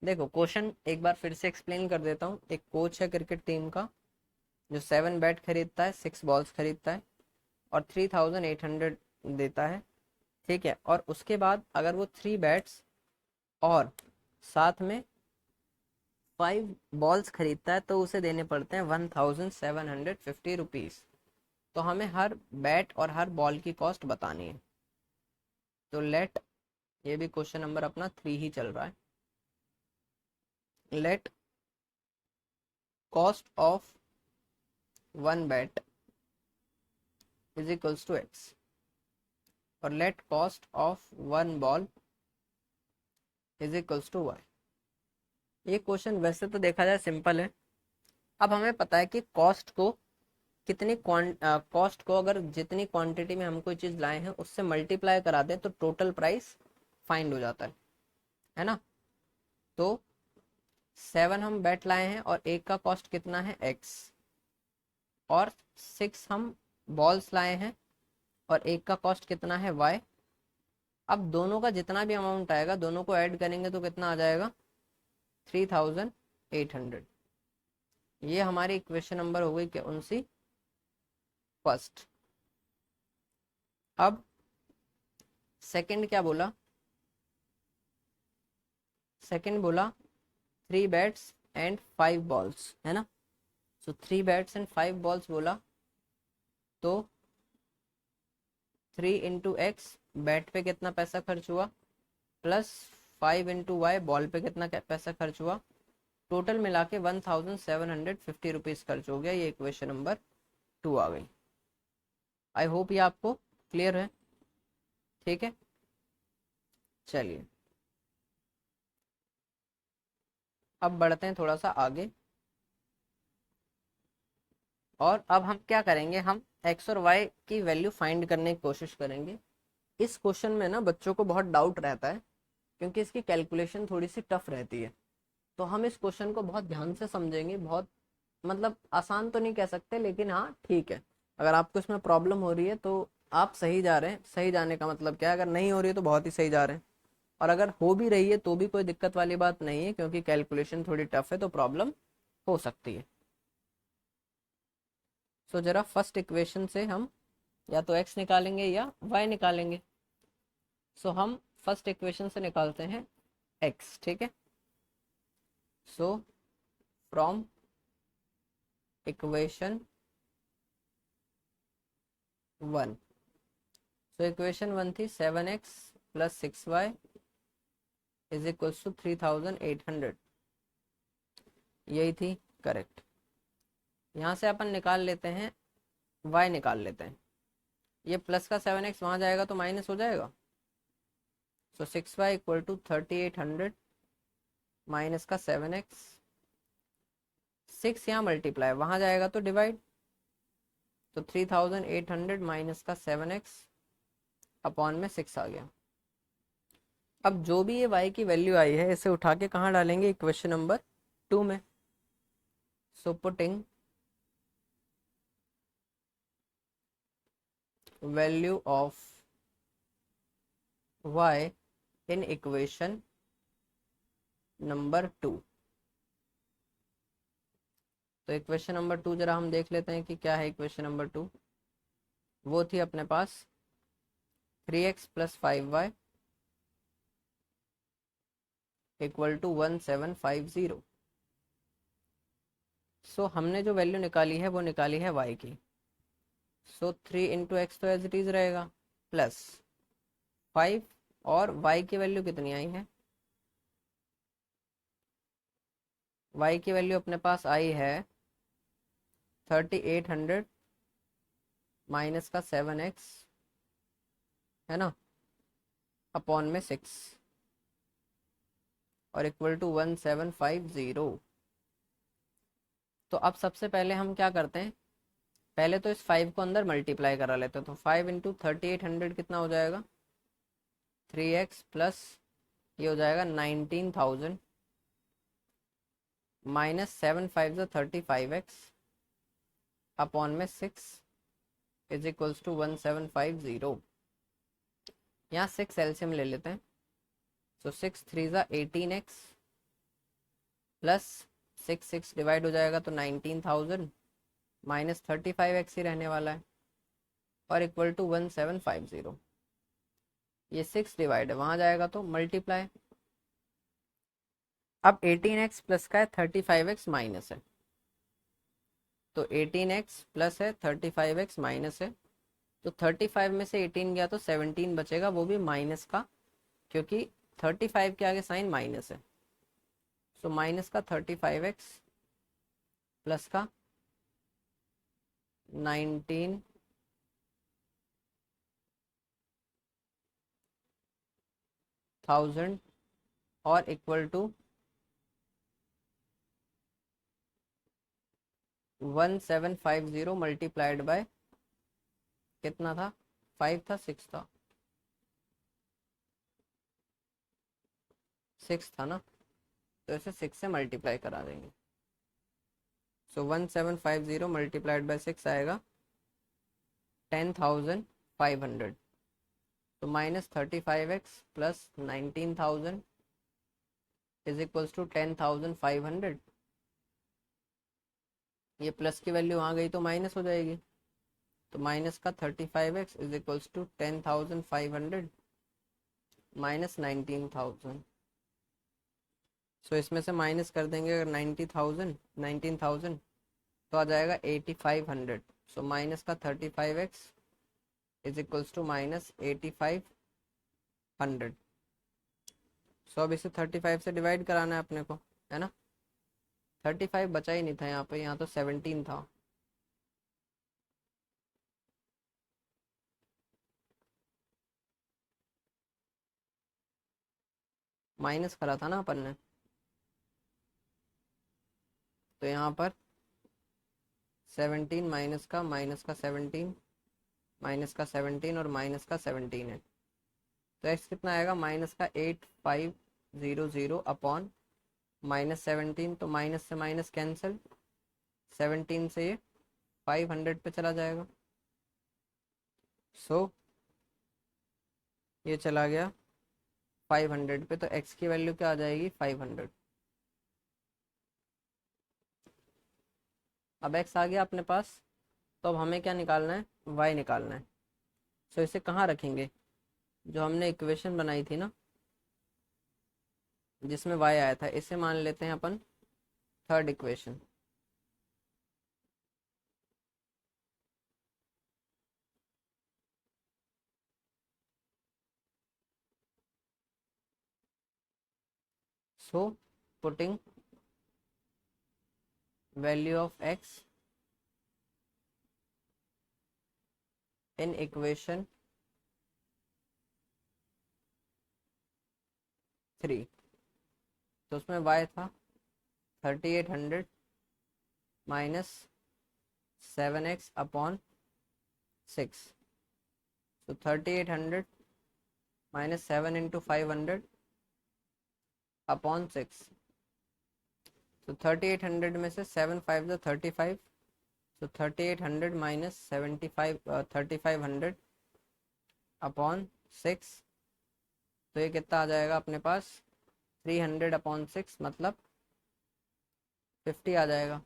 देखो क्वेश्चन एक बार फिर से एक्सप्लेन कर देता हूँ। एक कोच है क्रिकेट टीम का जो 7 बैट खरीदता है, 6 बॉल्स खरीदता है और 3800 देता है, ठीक है। और उसके बाद अगर वो 3 बैट्स और साथ में 5 बॉल्स खरीदता है तो उसे देने पड़ते हैं 1750 रुपीज़। तो हमें हर बैट और हर बॉल की कॉस्ट बतानी है। तो लेट, ये भी क्वेश्चन नंबर अपना 3 ही चल रहा है। Let cost of 1 bat is equals to x और let cost of 1 ball is equals to y. ये क्वेश्चन वैसे तो देखा जाए सिंपल है। अब हमें पता है कि कॉस्ट को कितनी कॉस्ट को अगर जितनी क्वांटिटी में हम कोई चीज़ लाए हैं उससे मल्टीप्लाई करा दें तो टोटल प्राइस फाइंड हो जाता है ना। तो 7 हम बैट लाए हैं और एक का कॉस्ट कितना है x, और 6 हम बॉल्स लाए हैं और एक का कॉस्ट कितना है y। अब दोनों का जितना भी अमाउंट आएगा दोनों को ऐड करेंगे तो कितना आ जाएगा 3800। ये हमारी इक्वेशन नंबर हो गई क्या उनसी फर्स्ट। अब सेकंड क्या बोला, सेकंड बोला 3 बैट्स एंड 5 बॉल्स, है ना। सो 3 बैट्स एंड 5 बॉल्स बोला तो 3 इंटू एक्स बैट पे कितना पैसा खर्च हुआ प्लस 5 इंटू वाई बॉल पे कितना पैसा खर्च हुआ, टोटल मिला के 1750 खर्च हो गया। ये इक्वेशन नंबर 2 आ गई। आई होप ये आपको क्लियर है, ठीक है। चलिए अब बढ़ते हैं थोड़ा सा आगे, और अब हम क्या करेंगे, हम एक्स और वाई की वैल्यू फाइंड करने की कोशिश करेंगे। इस क्वेश्चन में ना बच्चों को बहुत डाउट रहता है क्योंकि इसकी कैलकुलेशन थोड़ी सी टफ रहती है। तो हम इस क्वेश्चन को बहुत ध्यान से समझेंगे। बहुत मतलब आसान तो नहीं कह सकते, लेकिन हाँ ठीक है। अगर आपको इसमें प्रॉब्लम हो रही है तो आप सही जा रहे हैं। सही जाने का मतलब क्या है, अगर नहीं हो रही है तो बहुत ही सही जा रहे हैं, और अगर हो भी रही है तो भी कोई दिक्कत वाली बात नहीं है क्योंकि कैलकुलेशन थोड़ी टफ है तो प्रॉब्लम हो सकती है। सो जरा फर्स्ट इक्वेशन से हम या तो x निकालेंगे या y निकालेंगे। सो हम फर्स्ट इक्वेशन से निकालते हैं x, ठीक है। So from equation 1, so equation 1 थी 7x plus 6y is equals to 3800, यही थी करेक्ट। यहाँ से अपन निकाल लेते हैं y निकाल लेते हैं। ये प्लस का 7x वहाँ जाएगा तो माइनस हो जाएगा। सो 6y इक्वल टू 3800 माइनस का 7x, 6 यहाँ मल्टीप्लाई वहाँ जाएगा तो डिवाइड, तो 3800 माइनस का 7x अपॉन में 6 आ गया। अब जो भी ये y की वैल्यू आई है इसे उठा के कहाँ डालेंगे, इक्वेशन नंबर 2 में। सो putting value of y in equation number 2। तो इक्वेशन नंबर 2 जरा हम देख लेते हैं कि क्या है इक्वेशन नंबर 2। वो थी अपने पास 3x plus 5y equal to 1750। So हमने जो वैल्यू निकाली है वो निकाली है y की। सो 3 इंटू एक्स तो एज इट इज रहेगा प्लस 5, और y की वैल्यू कितनी आई है, y की वैल्यू अपने पास आई है 3800 माइनस का 7x, है ना, अपॉन में 6 और इक्वल टू 1750। तो अब सबसे पहले हम क्या करते हैं, पहले तो इस 5 को अंदर मल्टीप्लाई करा लेते हैं। तो 5 इंटू 3800 कितना हो जाएगा 3x प्लस ये हो जाएगा 19000 माइनस 7 5 35x अपॉन में 6 इज इक्वल्स टू 1750। यहाँ 6 एलसीएम ले लेते हैं। सो 6 3 ज़ा 18x प्लस 6 डिवाइड हो जाएगा तो 19000 माइनस 35x ही रहने वाला है और इक्वल टू 1750। ये 6 डिवाइड है वहाँ जाएगा तो मल्टीप्लाई, अब 18x प्लस का है 35x माइनस है, तो 18x प्लस है 35x माइनस है, तो 35 में से 18 गया तो 17 बचेगा, वो भी माइनस का, क्योंकि 35 के आगे साइन माइनस है। सो माइनस का 35x प्लस का 19 थाउजेंड और इक्वल टू 1750 मल्टीप्लाइड बाय कितना था, 5 था 6 था, 6 था ना, तो इसे 6 से मल्टीप्लाई करा देंगे। सो 1750 मल्टीप्लाइड बाय 6 आएगा 10,500, तो minus 35x plus 19,000 is equals to 10,500। ये प्लस की वैल्यू आ गई तो माइनस हो जाएगी, तो माइनस का 35x is equals to 10,500 minus 19,000। So इसमें से माइनस कर देंगे अगर 19,000 तो आ जाएगा 8,500। सो माइनस का 35x is equals to minus 8,500। So अब इसे 35 से डिवाइड कराना है अपने को, है ना। 35 बचा ही नहीं था यहाँ पे, यहाँ तो 17 था। माइनस करा था ना अपन ने, तो यहाँ पर 17 माइनस का 17 माइनस का 17 और माइनस का 17 है, तो x कितना आएगा, माइनस का 8,500 अपॉन माइनस 17, तो माइनस से माइनस कैंसिल, 17 से ये 500 पे चला जाएगा। सो ये चला गया 500 पे, तो x की वैल्यू क्या आ जाएगी, 500। अब x आ गया अपने पास, तो अब हमें क्या निकालना है, y निकालना है। सो इसे कहाँ रखेंगे, जो हमने इक्वेशन बनाई थी ना जिसमें y आया था, इसे मान लेते हैं अपन third equation. So putting value of x in equation 3, तो उसमें y था 3800 माइनस 7x अपॉन 6, तो 3800 माइनस 7 इंटू 500 अपॉन 6, तो 3800 में से 7 5 35, तो 3800 माइनस 3500 अपॉन 6, तो ये कितना आ जाएगा अपने पास, 300 अपॉन 6 मतलब 50 आ जाएगा।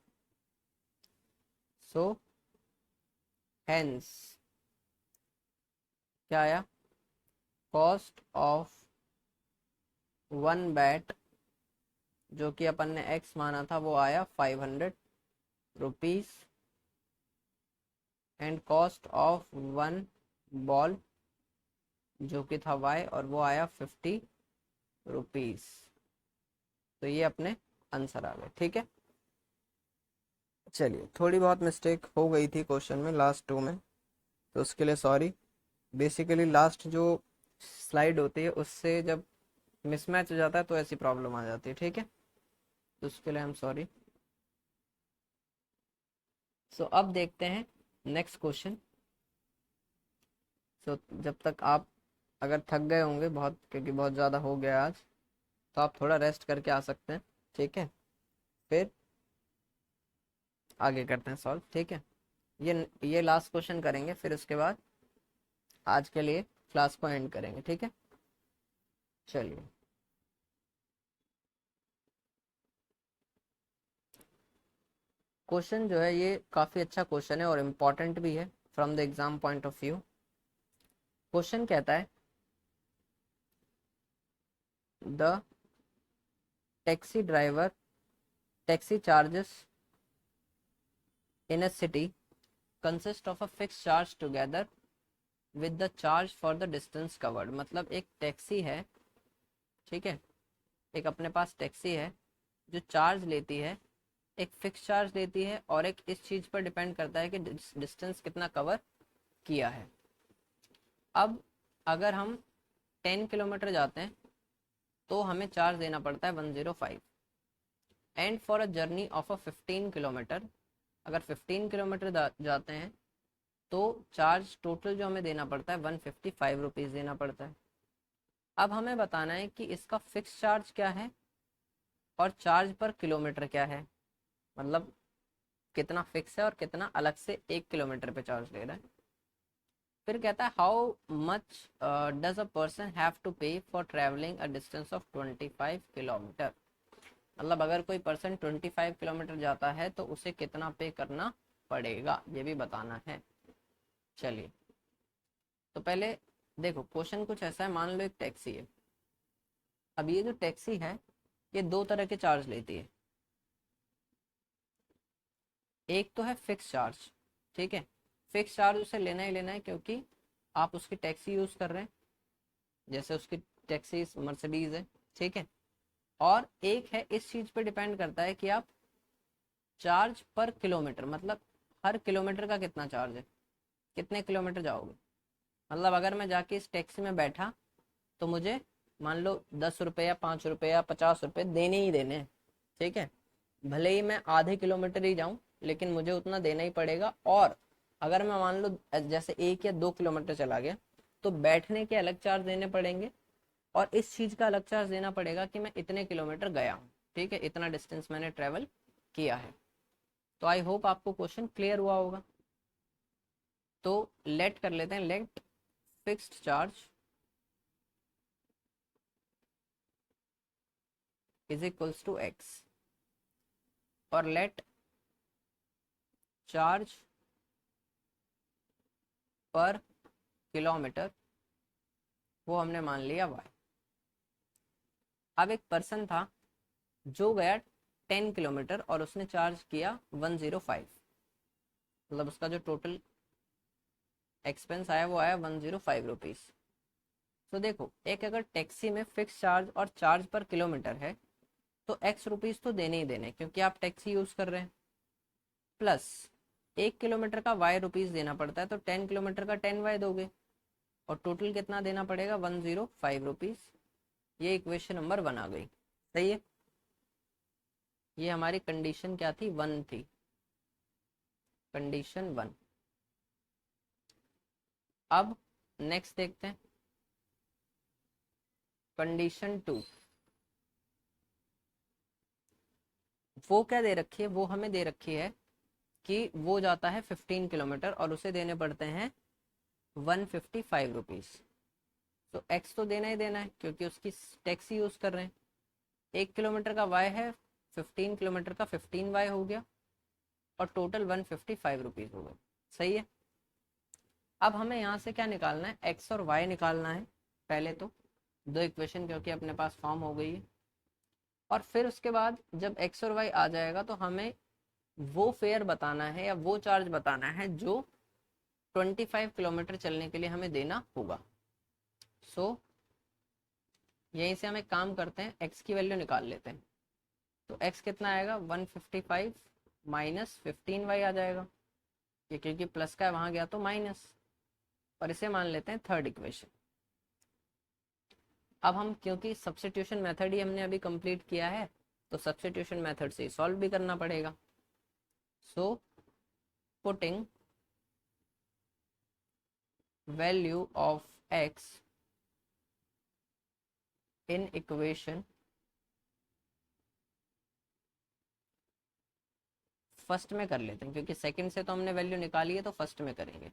सो हेंस क्या आया, कॉस्ट ऑफ वन बैट, जो कि अपन ने x माना था, वो आया 500 rupees, and cost of one ball जो कि था y, और वो आया 50 रुपीज। तो ये अपने आंसर आ गए, ठीक है। चलिए, थोड़ी बहुत मिस्टेक हो गई थी क्वेश्चन में लास्ट 2 में, तो उसके लिए सॉरी। बेसिकली लास्ट जो स्लाइड होती है उससे जब मिसमैच हो जाता है तो ऐसी प्रॉब्लम आ जाती है, ठीक है, तो उसके लिए आई एम सॉरी। सो अब देखते हैं नेक्स्ट क्वेश्चन। सो जब तक आप अगर थक गए होंगे बहुत, क्योंकि बहुत ज़्यादा हो गया आज, तो आप थोड़ा रेस्ट करके आ सकते हैं, ठीक है, फिर आगे करते हैं सॉल्व, ठीक है। ये लास्ट क्वेश्चन करेंगे, फिर उसके बाद आज के लिए क्लास को एंड करेंगे, ठीक है। चलिए, क्वेश्चन जो है ये काफ़ी अच्छा क्वेश्चन है और इम्पॉर्टेंट भी है from the exam point of view. Question कहता है the taxi driver taxi charges in a city consist of a fix charge together with the charge for the distance covered. मतलब एक टैक्सी है, ठीक है, एक अपने पास टैक्सी है जो चार्ज लेती है, एक फिक्स चार्ज लेती है, और एक इस चीज़ पर डिपेंड करता है कि डिस्टेंस कितना कवर किया है। अब अगर हम 10 किलोमीटर जाते हैं तो हमें चार्ज देना पड़ता है 105, and for a journey of a 15 kilometre, अगर 15 किलोमीटर जाते हैं तो चार्ज टोटल जो हमें देना पड़ता है 155 रुपीज़ देना पड़ता है। अब हमें बताना है कि इसका फिक्स चार्ज क्या है और चार्ज पर किलोमीटर क्या है, मतलब कितना फिक्स है और कितना अलग से 1 किलोमीटर पे चार्ज ले रहा है। फिर कहता है how much does a person have to pay for travelling a distance of 25 kilometre. मतलब अगर कोई पर्सन 25 किलोमीटर जाता है तो उसे कितना पे करना पड़ेगा, ये भी बताना है। चलिए, तो पहले देखो क्वेश्चन कुछ ऐसा है, मान लो एक टैक्सी है। अब ये जो टैक्सी है ये दो तरह के चार्ज लेती है। एक तो है फिक्स चार्ज, ठीक है, फिक्स चार्ज उसे लेना ही लेना है क्योंकि आप उसकी टैक्सी यूज कर रहे हैं, जैसे उसकी टैक्सी मर्सिडीज है, ठीक है। और एक है इस चीज पे डिपेंड करता है कि आप चार्ज पर किलोमीटर, मतलब हर किलोमीटर का कितना चार्ज है, कितने किलोमीटर जाओगे। मतलब अगर मैं जाके इस टैक्सी में बैठा तो मुझे मान लो 10 रुपये या 5 रुपये या 50 रुपये देने ही देने हैं, ठीक है, भले ही मैं आधे किलोमीटर ही जाऊं लेकिन मुझे उतना देना ही पड़ेगा। और अगर मैं मान लो जैसे 1 या 2 किलोमीटर चला गया तो बैठने के अलग चार्ज देने पड़ेंगे और इस चीज का अलग चार्ज देना पड़ेगा कि मैं इतने किलोमीटर गया हूँ, ठीक है, इतना डिस्टेंस मैंने ट्रेवल किया है। तो आई होप आपको क्वेश्चन क्लियर हुआ होगा। तो लेट कर लेते हैं, let fixed charge is equals to x, और लेट चार्ज पर किलोमीटर वो हमने मान लिया y। अब एक पर्सन था जो गया 10 किलोमीटर और उसने चार्ज किया 105, मतलब उसका जो टोटल एक्सपेंस आया वो आया 105 रुपीज़। तो देखो एक अगर टैक्सी में फिक्स चार्ज और चार्ज पर किलोमीटर है तो एक्स रुपीज़ तो देने ही देने क्योंकि आप टैक्सी यूज़ कर रहे हैं, प्लस 1 किलोमीटर का वाई रुपीज़ देना पड़ता है तो 10 किलोमीटर का 10 वाई दोगे और टोटल कितना देना पड़ेगा 105 रुपीज़। ये इक्वेशन नंबर 1 आ गई, सही है। ये हमारी कंडीशन क्या थी, 1 थी, कंडीशन 1। अब नेक्स्ट देखते हैं कंडीशन 2। वो क्या दे रखी है, वो हमें दे रखी है कि वो जाता है 15 किलोमीटर और उसे देने पड़ते हैं 155 रुपीज़। तो एक्स तो देना ही देना है क्योंकि उसकी टैक्सी यूज़ कर रहे हैं। 1 किलोमीटर का वाई है, 15 किलोमीटर का 15 वाई हो गया और टोटल 155 रुपीज़ हो गए, सही है। अब हमें यहाँ से क्या निकालना है, एक्स और वाई निकालना है पहले तो, दो इक्वेशन क्योंकि अपने पास फॉर्म हो गई है। और फिर उसके बाद जब एक्स और वाई आ जाएगा तो हमें वो फेयर बताना है या वो चार्ज बताना है जो 25 किलोमीटर चलने के लिए हमें देना होगा। सो यहीं से हम एक काम करते हैं, एक्स की वैल्यू निकाल लेते हैं। तो एक्स कितना आएगा 155 माइनस 15 वाई आ जाएगा, ये क्योंकि प्लस का है वहां गया तो माइनस, और इसे मान लेते हैं थर्ड इक्वेशन। अब हम क्योंकि सब्स्टिट्यूशन मेथड ही हमने अभी कंप्लीट किया है तो सब्स्टिट्यूशन मेथड से सॉल्व भी करना पड़ेगा। सो putting value of x in equation, first में कर लेते हैं क्योंकि सेकंड से तो हमने वैल्यू निकाली है तो फर्स्ट में करेंगे।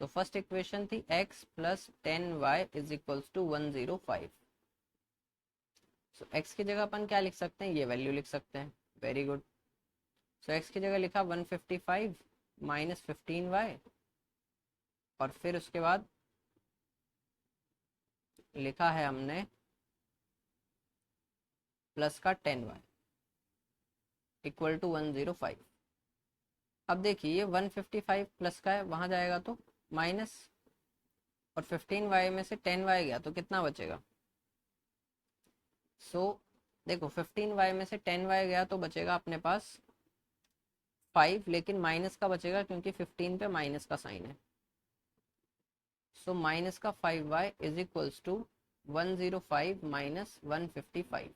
तो फर्स्ट इक्वेशन थी x plus 10y is equals to 105। सो x की जगह अपन क्या लिख सकते हैं, ये वैल्यू लिख सकते हैं, वेरी गुड। सो x की जगह लिखा 155 माइनस 15y और फिर उसके बाद लिखा है हमने प्लस का 10y इक्वल टू 105। अब देखिए ये 155 प्लस का है, वहां जाएगा तो माइनस, और 15y में से 10y गया तो कितना बचेगा। सो देखो 15y में से 10y गया तो बचेगा अपने पास 5, लेकिन माइनस का बचेगा क्योंकि 15 पे माइनस का साइन है। सो माइनस का 5y is equals to 105 minus 155।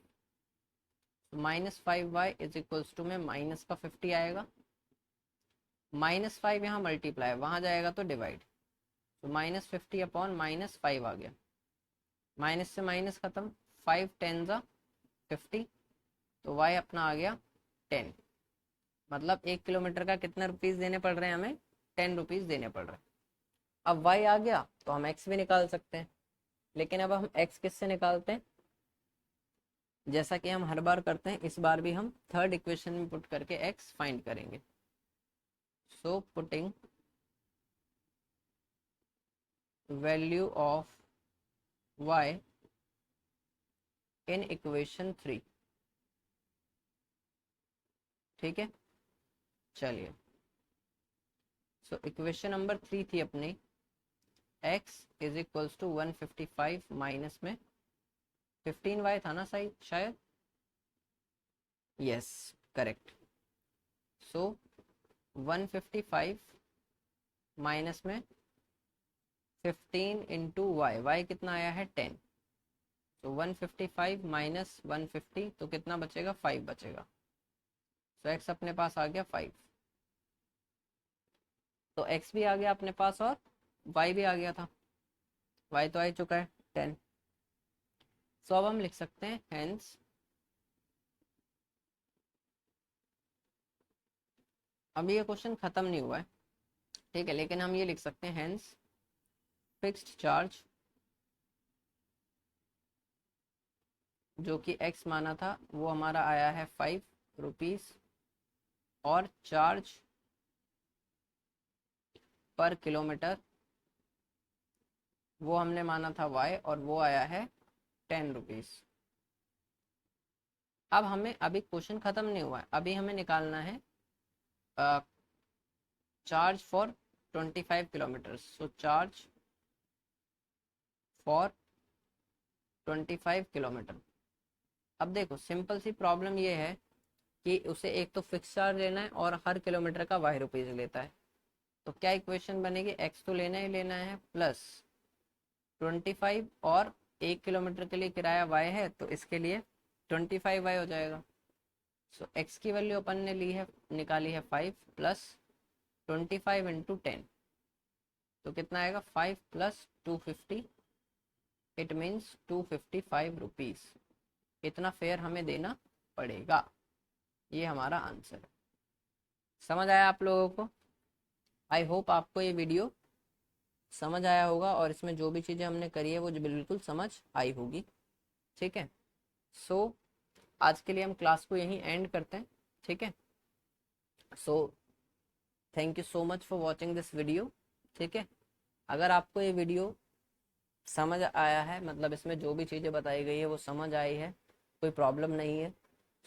Minus 5y is equals to में माइनस का 50 आएगा, माइनस 5 यहाँ मल्टीप्लाई, वहां जाएगा तो डिवाइड, तो माइनस 50 अपॉन माइनस 5 आ गया। माइनस से माइनस खत्म, 5 10 ज़ा 50, तो y अपना आ गया 10। मतलब 1 किलोमीटर का कितना रुपीस देने पड़ रहे हैं हमें, 10 रुपीस देने पड़ रहे हैं। अब y आ गया तो हम x भी निकाल सकते हैं, लेकिन अब हम x किससे निकालते हैं, जैसा कि हम हर बार करते हैं, इस बार भी हम थर्ड इक्वेशन में पुट करके x फाइंड करेंगे। सो putting value of y in equation 3। ठीक है, चलिए। सो इक्वेशन नंबर 3 थी अपनी x is equals to 155 minus में 15y था ना सही शायद, यस करेक्ट। सो 155 माइनस में 15 इंटू वाई, वाई कितना आया है 10, तो 155 माइनस 150 तो कितना बचेगा 5 बचेगा। तो x अपने पास आ गया 5, तो x भी आ गया अपने पास और y भी आ गया था, y तो आ चुका है 10। सो अब हम लिख सकते हैं हेंस, अब ये क्वेश्चन खत्म नहीं हुआ है ठीक है, लेकिन हम ये लिख सकते हैं हेंस फिक्स्ड चार्ज जो कि x माना था वो हमारा आया है 5 रुपीस, और चार्ज पर किलोमीटर वो हमने माना था y, और वो आया है 10 रुपीस। अब हमें, अभी क्वेश्चन खत्म नहीं हुआ है, अभी हमें निकालना है charge for 25 kilometre. So charge for 25 kilometre. अब देखो सिंपल सी प्रॉब्लम ये है कि उसे एक तो फिक्स चार्ज लेना है और हर किलोमीटर का y रुपीज लेता है, तो क्या इक्वेशन बनेगी, x तो लेना ही लेना है प्लस 25, और 1 किलोमीटर के लिए किराया y है तो इसके लिए 25y हो जाएगा। सो x की वैल्यू अपन ने ली है, निकाली है 5 प्लस 25 इंटू 10, तो कितना आएगा 5 प्लस 250, इट मीन्स 255 रुपीज। इतना फेयर हमें देना पड़ेगा, ये हमारा आंसर है। समझ आया आप लोगों को, आई होप आपको ये वीडियो समझ आया होगा, और इसमें जो भी चीज़ें हमने करी है वो बिल्कुल समझ आई होगी। ठीक है, सो आज के लिए हम क्लास को यहीं एंड करते हैं। ठीक है, so thank you so much for watching this video. ठीक है, अगर आपको ये वीडियो समझ आया है, मतलब इसमें जो भी चीज़ें बताई गई है वो समझ आई है, कोई प्रॉब्लम नहीं है,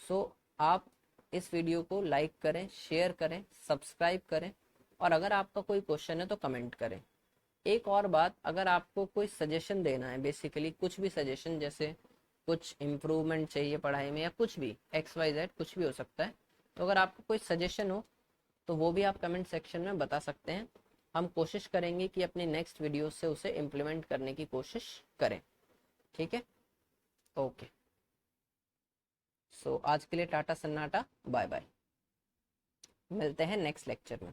सो आप इस वीडियो को लाइक करें, शेयर करें, सब्सक्राइब करें, और अगर आपका कोई क्वेश्चन है तो कमेंट करें। एक और बात, अगर आपको कोई सजेशन देना है, बेसिकली कुछ भी सजेशन, जैसे कुछ इम्प्रूवमेंट चाहिए पढ़ाई में या कुछ भी XYZ कुछ भी हो सकता है, तो अगर आपको कोई सजेशन हो तो वो भी आप कमेंट सेक्शन में बता सकते हैं। हम कोशिश करेंगे कि अपनी नेक्स्ट वीडियो से उसे इम्प्लीमेंट करने की कोशिश करें। ठीक है, ओके। सो आज के लिए टाटा सन्नाटा, बाय बाय, मिलते हैं नेक्स्ट लेक्चर में।